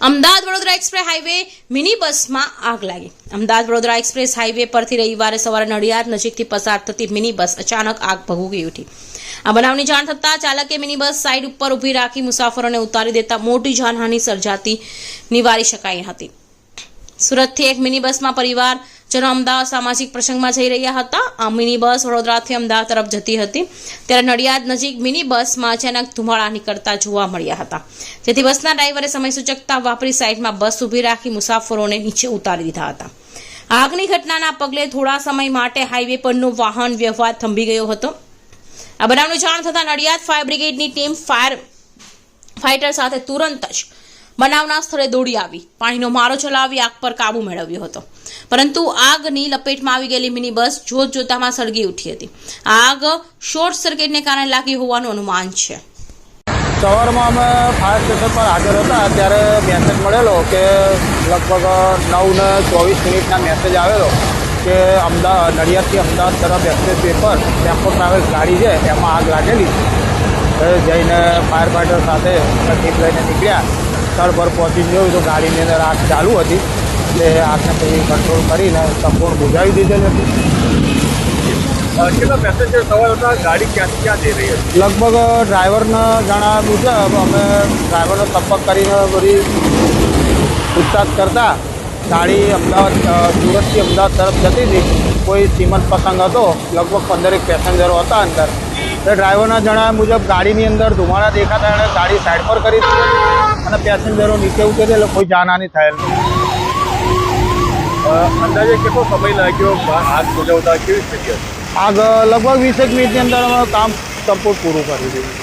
Ahmedabad Vadodara express highway mini બસમાં આગ લાગી। અમદાવાદ વડોદરા એક્સપ્રેસ હાઈવે પરથી રવિવારે સવારે નડિયાદ નજીકથી પસાર થતી મિની બસ અચાનક આગ ભભૂકી ઉઠી। આ બનાવની જાણ થતાં ચાલકે મિની બસ સાઈડ ઉપર ઊભી રાખી મુસાફરોને ઉતારી દેતા મોટી જાનહાનિ સર્જાતી નિવારી શકાઈ હતી। સુરતથી એક મિની બસમાં પરિવારજનો અમદાવાદ સામાજિક પ્રસંગમાં જઈ રહ્યા હતા। આ મિની બસ વડોદરાથી અમદાવાદ તરફ જતી હતી ત્યારે નડિયાદ નજીક મિની બસમાં અચાનક ધુમાડા નીકળતા જોવા મળ્યા હતા, જેથી બસના ડ્રાઈવરે સમય સૂચકતા વાપરી સાઈડમાં બસ ઊભી રાખી મુસાફરોને નીચે ઉતારી દીધા હતા। આગની ઘટનાના પગલે થોડા સમય માટે હાઈવે પરનો વાહન વ્યવહાર થંભી ગયો હતો। આ બનાવની જાણ થતાં નડિયાદ ફાયર બ્રિગેડની ટીમ ફાઇટર સાથે તુરંત જ બનાવના સ્થળે દોડી આવી પાણીનો મારો ચલાવી આગ પર કાબુ મેળવ્યો હતો, પરંતુ આગની લપેટમાં આવી ગયેલી મિની બસ જોતજોતામાં સળગી ઉઠી હતી। આગ શોર્ટ સર્કિટને કારણે લાગી હોવાનું અનુમાન છે। સવારમાં અમે ફાયર સ્ટેશન પર હાજર હતા ત્યારે મેસેજ મળેલો કે લગભગ 9:24 મેસેજ આવેલો કે નડિયાદથી અમદાવાદ તરફ એક્સપ્રેસ વે પર ટેમ્પો ટ્રાવેલ્સ ગાડી છે એમાં આગ લાગેલી। જઈને ફાયર ફાઈટર સાથે ટીમ લઈને નીકળ્યા। સ્થળ પર પહોંચી જોયું તો ગાડીની અંદર આગ ચાલુ હતી, એટલે આગને પછી કંટ્રોલ કરીને સંપૂર્ણ બુઝાવી દીધેલી હતી। કેટલા પેસેન્જર સવાર હતા? ગાડી ક્યાંથી ક્યાં જઈ રહી હતી? લગભગ ડ્રાઈવરના જણાવ્યા મુજબ અમે ડ્રાઈવરનો સંપર્ક કરીને બધી પૂછતાછ કરતા ગાડી સુરતથી અમદાવાદ તરફ જતી હતી। કોઈ શ્રીમંત પ્રસંગ હતો, લગભગ 15 પેસેન્જરો હતા અંદર। એ ડ્રાઈવરના જણાવ્યા મુજબ ગાડીની અંદર ધુમાડા દેખાતા એણે ગાડી સાઈડ પર કરી દીધી અને પેસેન્જરો નીચે ઉતરી એટલે કોઈ જાનહાનિ થયેલ નહીં। અંદાજે કેટલો સમય લાગ્યો આગ બુઝાવતા? કેવી સ્થિતિ હતી? આગ લગભગ 20 મિનિટની અંદર અમે કામ સંપૂર્ણ પૂરું કરી દીધું।